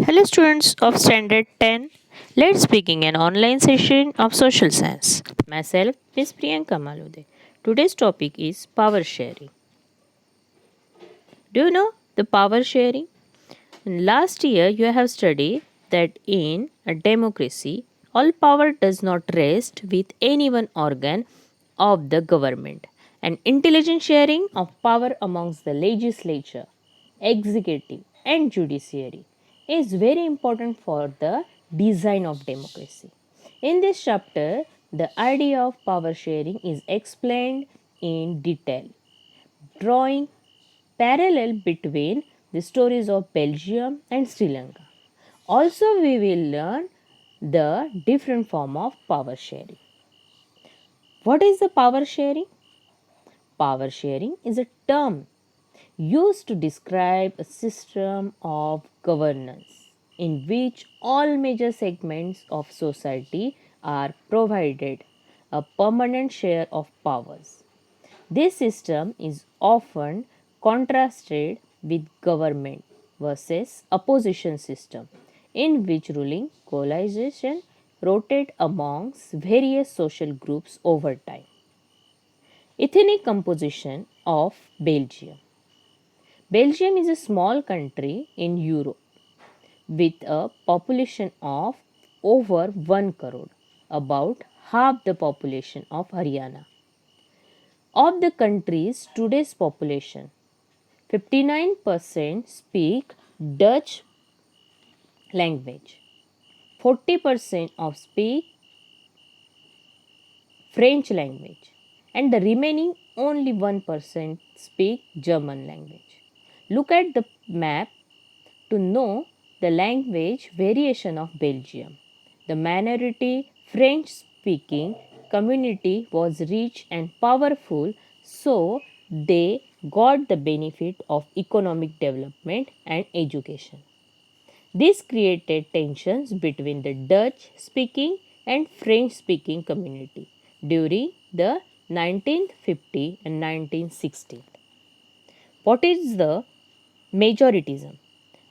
Hello, students of Standard 10. Let's begin an online session of social science. Myself, Miss Priyanka Malude. Today's topic is power sharing. Do you know the power sharing? Last year, you have studied that in a democracy, all power does not rest with any one organ of the government. An intelligent sharing of power amongst the legislature, executive, and judiciary is very important for the design of democracy. In this chapter, the idea of power sharing is explained in detail, drawing parallel between the stories of Belgium and Sri Lanka. Also, we will learn the different form of power sharing. What is the power sharing? Power sharing is a term used to describe a system of governance in which all major segments of society are provided a permanent share of powers. This system is often contrasted with government versus opposition system in which ruling coalition rotate amongst various social groups over time. Ethnic composition of Belgium. Belgium is a small country in Europe with a population of over 1 crore, about half the population of Haryana. Of the country's today's population, 59% speak Dutch language, 40% of speak French language, and the remaining only 1% speak German language. Look at the map to know the language variation of Belgium. The minority French speaking community was rich and powerful, so they got the benefit of economic development and education. This created tensions between the Dutch speaking and French speaking community during the 1950 and 1960. What is the majoritism?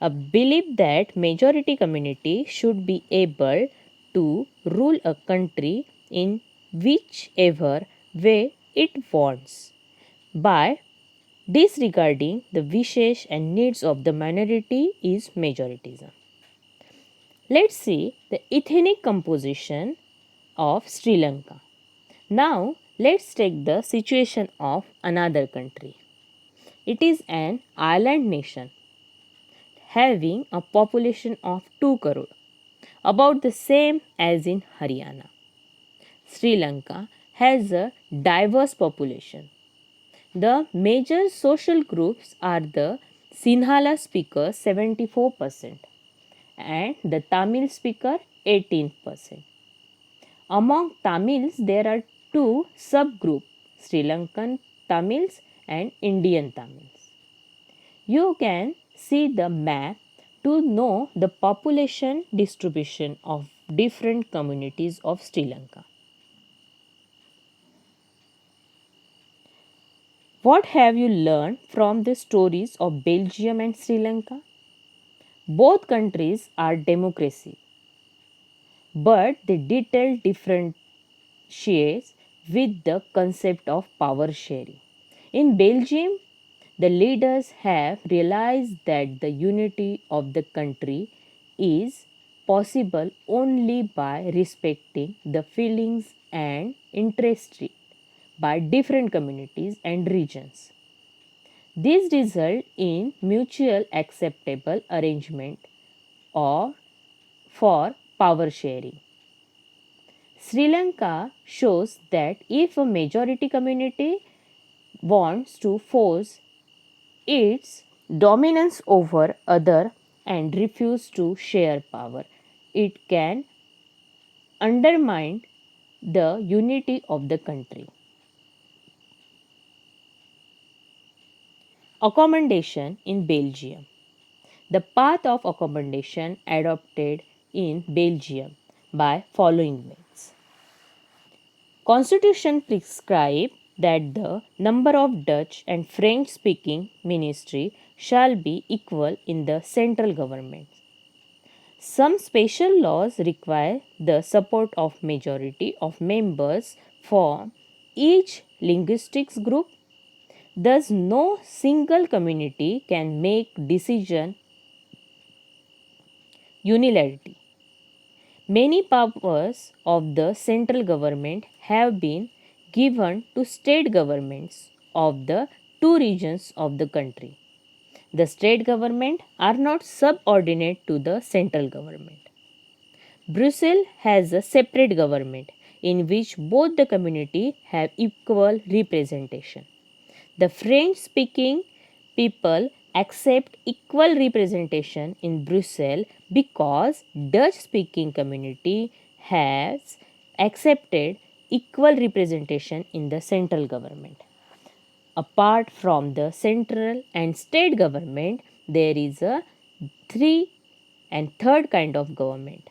A belief that majority community should be able to rule a country in whichever way it wants by disregarding the wishes and needs of the minority is majoritism. Let's see the ethnic composition of Sri Lanka. Now, let's take the situation of another country. It is an island nation having a population of 2 crore, about the same as in Haryana. Sri Lanka has a diverse population. The major social groups are the Sinhala speaker 74% and the Tamil speaker 18%. Among Tamils, there are two subgroups, Sri Lankan Tamils and Indian Tamils. You can see the map to know the population distribution of different communities of Sri Lanka. What have you learned from the stories of Belgium and Sri Lanka? Both countries are democracy, but they detail different shares with the concept of power sharing. In Belgium, the leaders have realized that the unity of the country is possible only by respecting the feelings and interests by different communities and regions. This result in mutual acceptable arrangement or for power sharing. Sri Lanka shows that if a majority community wants to force its dominance over other and refuse to share power, it can undermine the unity of the country. Accommodation in Belgium. The path of accommodation adopted in Belgium by following means. Constitution prescribes that the number of Dutch and French speaking ministry shall be equal in the central government. Some special laws require the support of majority of members for each linguistics group. Thus, no single community can make decision unilaterally. Many powers of the central government have been given to state governments of the two regions of the country. The state government are not subordinate to the central government. Brussels has a separate government in which both the community have equal representation. The French speaking people accept equal representation in Brussels because Dutch speaking community has accepted equal representation in the central government. Apart from the central and state government, there is a three and third kind of government.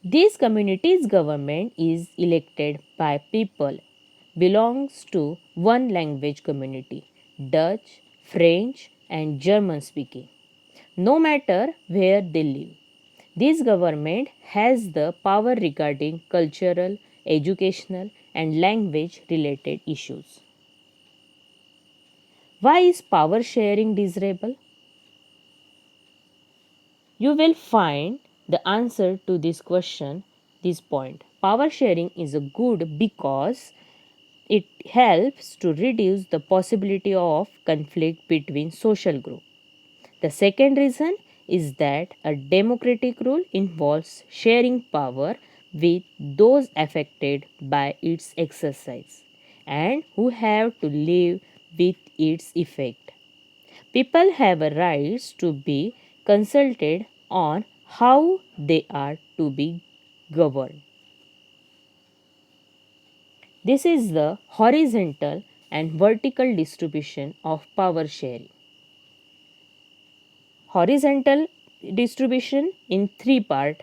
This community's government is elected by people belongs to one language community, Dutch, French and German speaking, no matter where they live. This government has the power regarding cultural, educational and language related issues. Why is power sharing desirable? You will find the answer to this question, this point. Power sharing is a good because it helps to reduce the possibility of conflict between social groups. The second reason is that a democratic rule involves sharing power with those affected by its exercise and who have to live with its effect. People have a right to be consulted on how they are to be governed. This is the horizontal and vertical distribution of power sharing. Horizontal distribution in three parts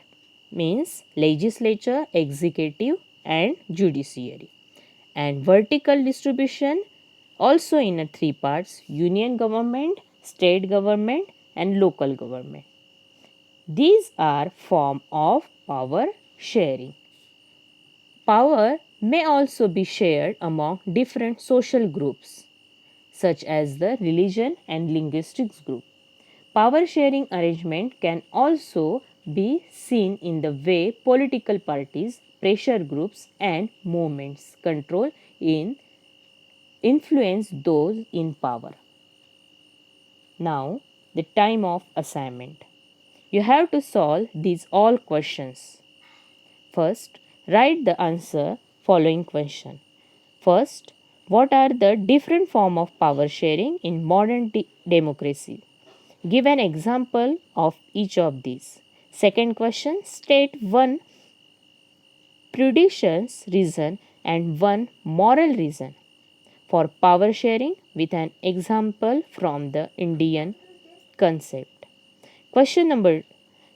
means legislature, executive and judiciary. And vertical distribution also in a three parts, union government, state government and local government. These are form of power sharing. Power may also be shared among different social groups such as the religion and linguistics group. Power sharing arrangement can also be seen in the way political parties, pressure groups and movements control in influence those in power. Now, the time of assignment. You have to solve these all questions. First, write the answer following question. First, what are the different form of power sharing in modern democracy? Give an example of each of these. Second question, state one prudential reason and one moral reason for power sharing with an example from the Indian concept. Question number,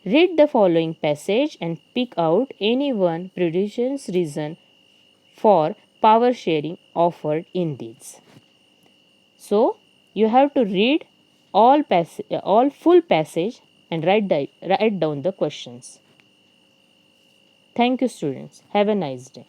read the following passage and pick out any one prudential reason for power sharing offered in these. So, you have to read all full passage and write down the questions. Thank you students. Have a nice day.